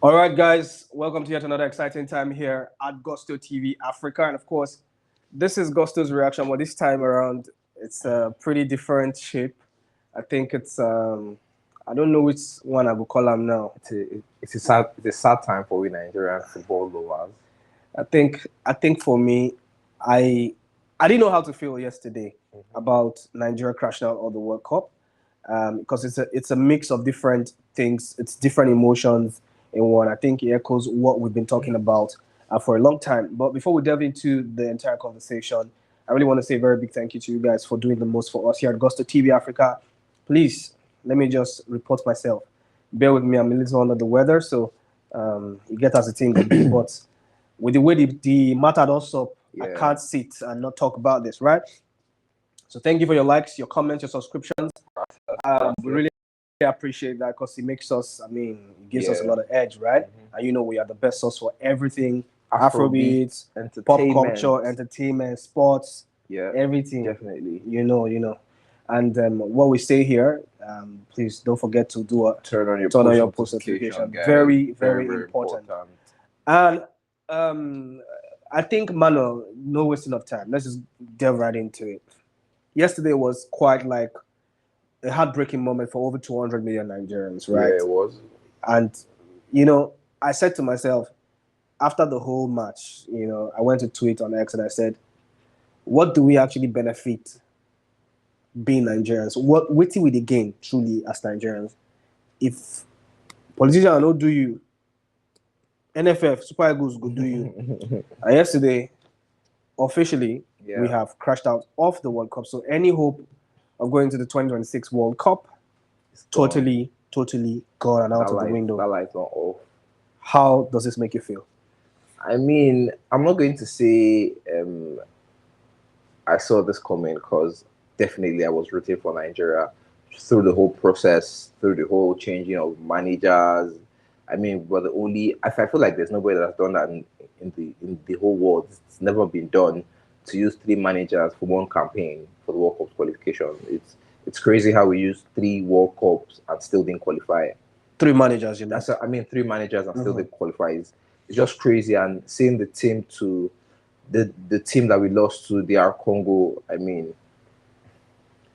All right, guys, welcome to yet another exciting time here at Gusto TV Africa. And of course, this is Gusto's reaction, but this time around, it's a pretty different shape. I think I don't know which one I will call them now. It's a sad time for we Nigerian football lovers. I think for me, I I didn't know how to feel yesterday about Nigeria crashing out of the World Cup because it's a mix of different things. It's different emotions in one. I think it echoes what we've been talking about for a long time. But before we delve into the entire conversation, I really want to say a very big thank you to you guys for doing the most for us here at Gusto TV Africa. Please let me just report myself. Bear with me, I'm a little under the weather, so you get as a thing go be. But with the way the matter does up, I Yeah, can't sit and not talk about this, right? So thank you for your likes, your comments, your subscriptions. that's We it. really appreciate that because it makes us, I mean, it gives us a Yeah. lot of edge, right? And you know, we are the best source for everything Afrobeat, Afrobeats, pop entertainment. culture, entertainment, sports, Yeah, everything. definitely. You know. And what we say here, please don't forget to Turn on your your post post notification, notification. guys. Very, Very, very very important. important. And um, I think, Manuel, no wasting of time. Let's just delve right into it. Yesterday was quite like a heartbreaking moment for over 200 million Nigerians, Yeah, right? it was. And, you know, I said to myself, after the whole match, I went to tweet on X and I said, what do we actually benefit being Nigerians? What will they gain truly as Nigerians? If politicians don't do you, NFF, Super Eagles go do you. And yesterday, officially, we Yeah, have crashed out of the World Cup. So any hope of going to the 2026 World Cup, it's gone. totally gone and out of the That window. light's not off. How does this make you feel? I mean, I'm not going to say I saw this coming because definitely I was rooting for Nigeria through the whole process, through the whole changing of managers. I mean, we're the only. I feel like there's nobody that's done that in the whole world. It's never been done to use three managers for one campaign for the World Cup qualification. It's crazy how we used three World Cups and still didn't qualify. Three managers, you mean? I mean, three managers and still Mhm. didn't qualify. It's just crazy. And seeing the team that we lost to DR Congo, I mean,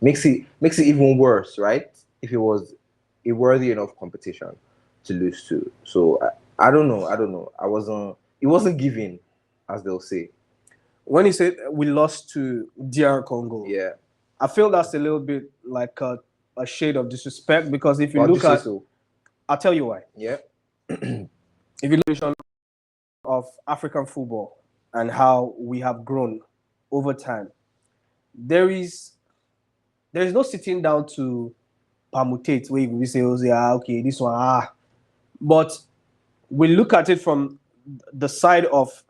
makes it even worse, right? If it was a worthy enough competition to lose to. So I don't know. I wasn't. It wasn't given, as they'll say. When you say we lost to DR Congo, Yeah. I feel that's a little bit like a shade of disrespect because if you Why'd you look say at, so? I'll tell you why. Yeah. If you look at of African football and how we have grown over time, there is there is no sitting down to permutate where we say, oh, yeah, okay, this one, But we look at it from the side of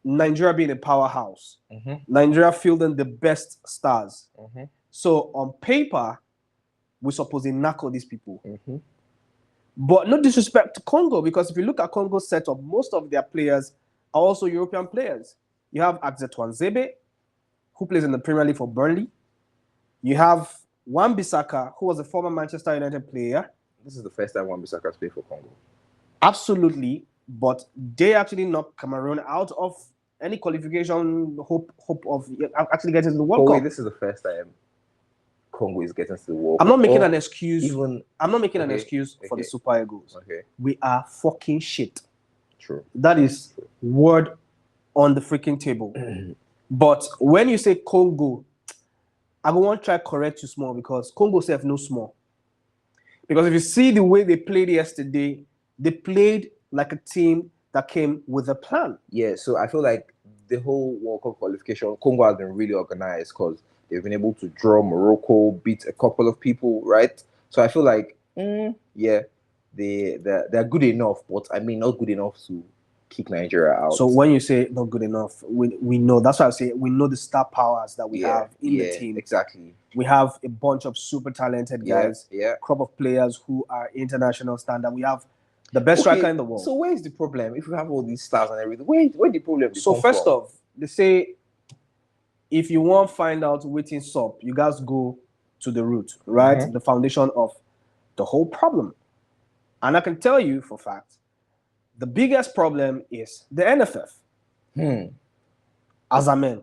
Nigeria being a powerhouse, Mm-hmm. Nigeria fielding the best stars. Mm-hmm. So on paper, we're supposed to knuckle these people. Mm-hmm. But no disrespect to Congo, because if you look at Congo's setup, most of their players are also European players. You have Axel Zebe, who plays in the Premier League for Burnley. You have Wan-Bissaka, who was a former Manchester United player. This is the first time Wan-Bissaka's played for Congo. Absolutely, but they actually knocked Cameroon out of any qualification hope of actually getting to the World Oh Cup. wait, this is the first time Congo is getting to the World I'm Cup. not making Or an excuse. even I'm not making an okay, excuse for the okay, Super Eagles. okay. We are fucking shit. True. That is word on the freaking table. But when you say Congo, I want to try correct you small because Congo self no small. Because if you see the way they played yesterday, they played like a team that came with a plan. Yeah, so I feel like the whole World Cup qualification, Congo has been really organized because they've been able to draw Morocco, beat a couple of people, right? So I feel like, yeah, they're good enough, but I mean, not good enough to kick Nigeria out. So when you say not good enough, we know that's why I say we know the star powers that we Yeah, have in the yeah, team. exactly. We have a bunch of super talented Yeah, guys, yeah. crop of players who are international standard. We have the best striker in the world. So where's the problem? If we have all these stars and everything, where the problem So come first from? off, they say if you want to find out waiting up, you guys go to the root, right? Mhm. The foundation of the whole problem. And I can tell you for fact, The biggest problem is the NFF. As a man.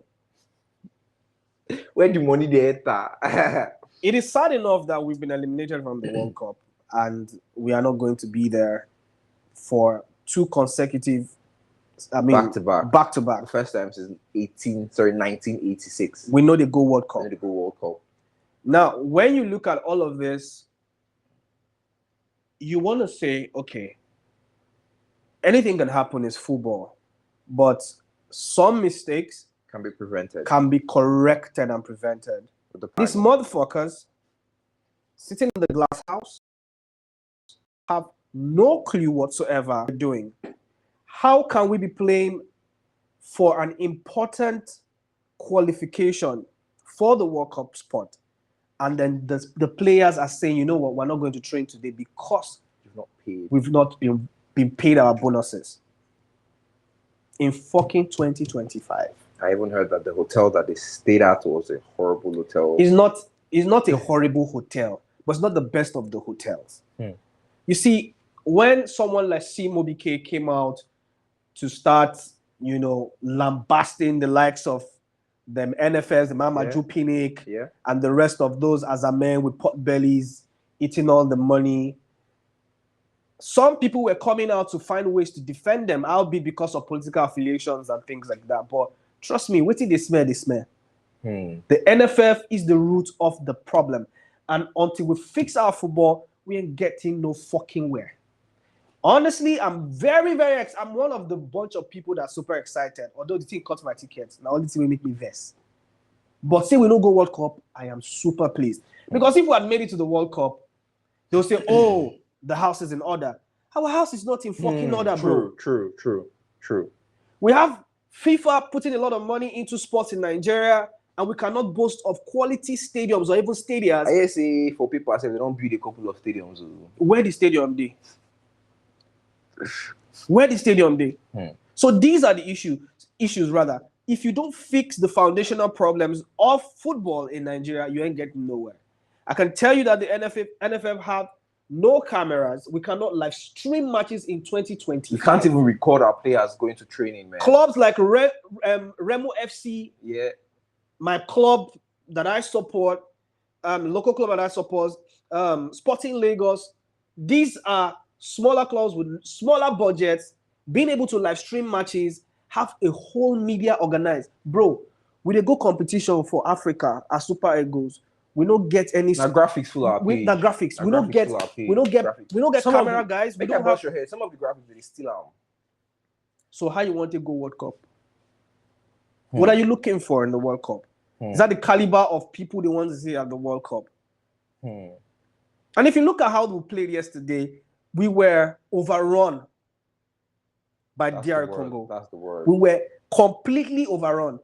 Where the money they enter? It is sad enough that we've been eliminated from the World Cup and we are not going to be there for 2 consecutive, back to back. The first time since 1986. We know they go World Cup. Now, when you look at all of this, you want to say, okay, anything can happen is football, but some mistakes can be prevented, can be corrected and prevented. These motherfuckers sitting in the glass house have no clue whatsoever what they're doing. How can we be playing for an important qualification for the World Cup spot, and then the players are saying, you know what, we're not going to train today because we've not been paid our bonuses in fucking 2025. I even heard that the hotel that they stayed at was a horrible hotel. It's not a horrible hotel, but it's not the best of the hotels. You see, when someone like Mobike came out to start, you know, lambasting the likes of them NFS, the Mamadou Pinnick, and the rest of those as a men with pot bellies, eating all the money, some people were coming out to find ways to defend them, albeit because of political affiliations and things like that. But trust me, what did they smell? The NFF is the root of the problem. And until we fix our football, we ain't getting no fucking where. Honestly, I'm very, very I'm one of the bunch of people that are super excited. Although the thing cut my tickets, now only thing will make me vex. But say we don't go World Cup, I am super pleased. Because if we had made it to the World Cup, they'll say, oh, the house is in order. Our house is not in fucking order, bro. True. We have FIFA putting a lot of money into sports in Nigeria, and we cannot boast of quality stadiums or even stadiums. I say for people, I say they don't build a couple of stadiums. Where the stadium day? Where the stadium day? So these are the issues rather. If you don't fix the foundational problems of football in Nigeria, you ain't getting nowhere. I can tell you that the NFF have no cameras. We cannot live stream matches in 2020. We can't even record our players going to training, man. Clubs like Remo FC, my club that I support, local club that I support, Sporting Lagos, these are smaller clubs with smaller budgets, being able to live stream matches, have a whole media organized. Bro, with a good competition for Africa as Super Eagles, we don't get any graphics full our page. Graphics. We don't get camera guys. We don't have your head. Some of the graphics they still are. So how you want to go World Cup? What are you looking for in the World Cup? Is that the caliber of people they want to see at the World Cup? And if you look at how we played yesterday, we were overrun by DR Congo. That's the word. We were completely overrun.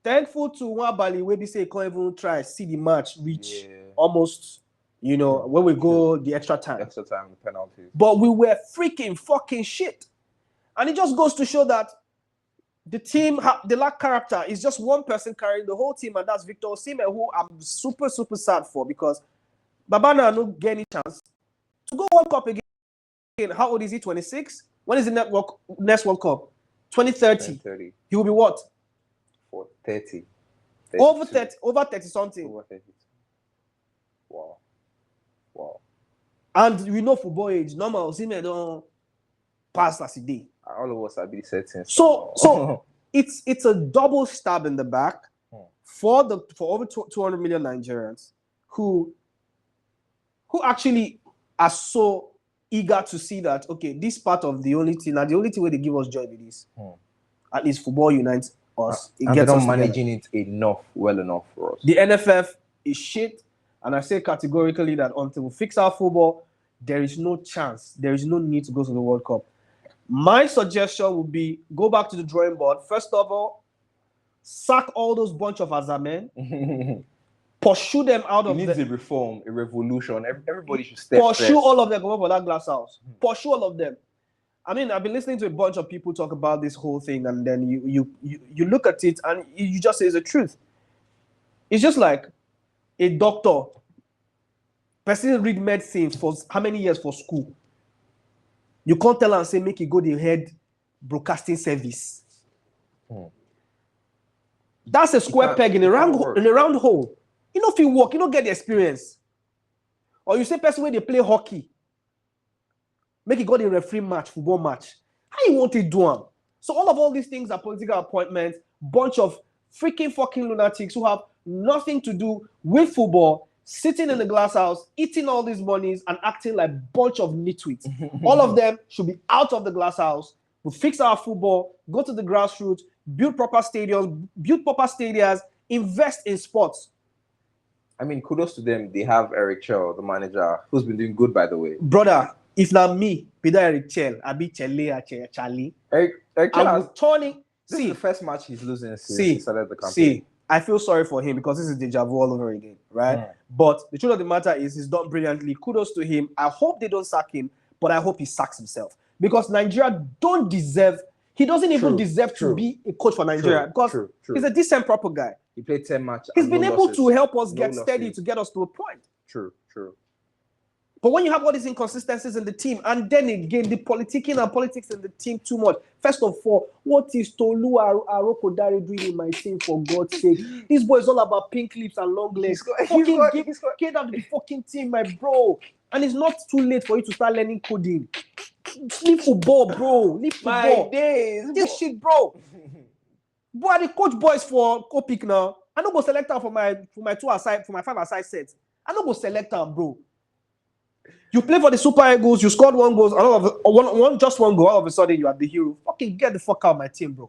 Thankful to Nwabali, where we say can't even try see the match reach almost, you know, when we go the extra time, the penalties. But we were freaking fucking shit, and it just goes to show that the team they lack character. It's just one person carrying the whole team, and that's Victor Osimhen, who I'm super sad for because Babana no get any chance to go World Cup again. How old is he? 26. When is the next World Cup? 2030. He will be what? For 30. Over 30 something. Over 30. Wow. And we know football age. Normal, Osimhen don't pass as a day. All of us are be certain. So it's a double stab in the back for over 200 million Nigerians who actually are so eager to see that, okay, this part of the only thing where they give us joy with this. At least football unites us. It gets us managing it well enough for us. The NFF is shit, and I say categorically that until we fix our football, there is no chance, there is no need to go to the World Cup. My suggestion would be go back to the drawing board. First of all, sack all those bunch of Azamen. Pursue them out of the... It needs a reform, a revolution. Everybody should step Pursue all of them, go for that glass house. Pursue all of them. I mean, I've been listening to a bunch of people talk about this whole thing, and then you look at it and you just say it's the truth. It's just like a doctor. Person read medicine for how many years for school? You can't tell and say make it go the head broadcasting service. That's a square peg in a round hole. You know if you work, you don't get the experience. Or you say person when they play hockey, make it go the referee match, football match. How you want it do? So all these things are political appointments, bunch of freaking fucking lunatics who have nothing to do with football, sitting in the glass house, eating all these monies and acting like bunch of nitwits. All of them should be out of the glass house. We'll fix our football, go to the grassroots, build proper stadiums, build proper stadiums, invest in sports. I mean, kudos to them. They have Eric Chell, the manager, who's been doing good, by the way. Brother, if not me, Peter Eric Chell, I be Charlie. Eric Chell I'm turning. This is the first match he's losing since he started the campaign. See, I feel sorry for him because this is deja vu all over again, right? But the truth of the matter is he's done brilliantly. Kudos to him. I hope they don't sack him, but I hope he sacks himself. Because Nigeria don't deserve, he doesn't even deserve to be a coach for Nigeria because he's a decent, proper guy. He played 10 matches. He's been able to help us get steady to get us to a point. True. But when you have all these inconsistencies in the team, and then again, the politicking and politics in the team too much. First of all, what is Tolu Arokodare doing in my team, for God's sake? This boy is all about pink lips and long legs. Get out of the fucking team, my bro. And it's not too late for you to start learning coding. Leave football, bro. Leave football. My days. This shit, bro. Boy, the coach boys for Copic now. I don't go select her for my 5-a-side sets. I don't go select her, bro. You play for the Super Eagles, you scored one goal, just one goal, all of a sudden you are the hero. Fucking get the fuck out of my team, bro.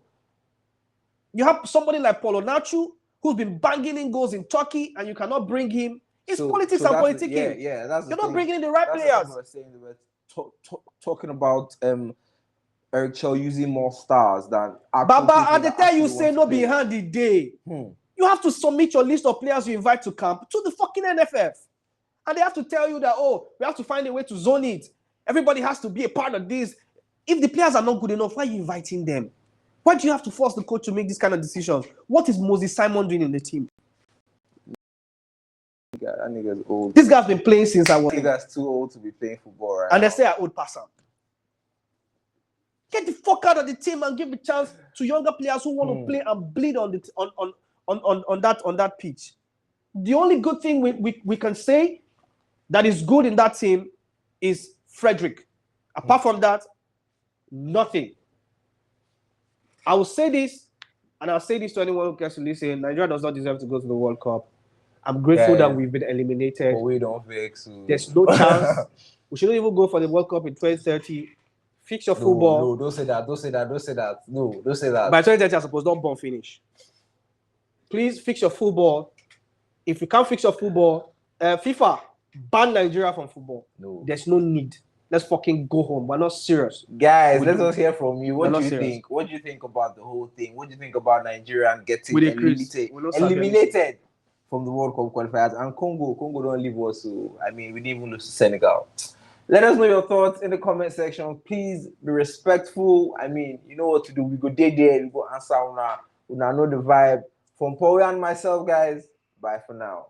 You have somebody like Paulo Nacho, who's been banging in goals in Turkey, and you cannot bring him. It's politics and politicking. You're not bringing in the right players. Talking about Eric Chell using more stars than Baba, at the time you say no behind the day. You have to submit your list of players you invite to camp to the fucking NFF. And they have to tell you that, oh, we have to find a way to zone it. Everybody has to be a part of this. If the players are not good enough, why are you inviting them? Why do you have to force the coach to make this kind of decisions? What is Moses Simon doing in the team? That nigga's old. This guy's been playing since I was. This guy's too old to be playing football, right? And they say I old person. Get the fuck out of the team and give a chance to younger players who want to play and bleed on that pitch. The only good thing we can say that is good in that team is Frederick. Apart from that, nothing. I will say this, and I'll say this to anyone who cares to listen. Nigeria does not deserve to go to the World Cup. I'm grateful that we've been eliminated. But we don't vex. There's no chance. We shouldn't even go for the World Cup in 2030. Fix your football. No, don't say that. No, don't say that. By 2030, I suppose, don't bomb finish. Please fix your football. If you can't fix your football, FIFA, ban Nigeria from football. No. There's no need. Let's fucking go home. We're not serious. Guys, let us hear from you. What do you think? What do you think about the whole thing? What do you think about Nigeria and getting eliminated from the World Cup qualifiers? And Congo don't leave us. So, I mean, we didn't even lose to Senegal. Let us know your thoughts in the comment section. Please be respectful. I mean, you know what to do. We go there, we go answer. Una know the vibe. From Paul and myself, guys, bye for now.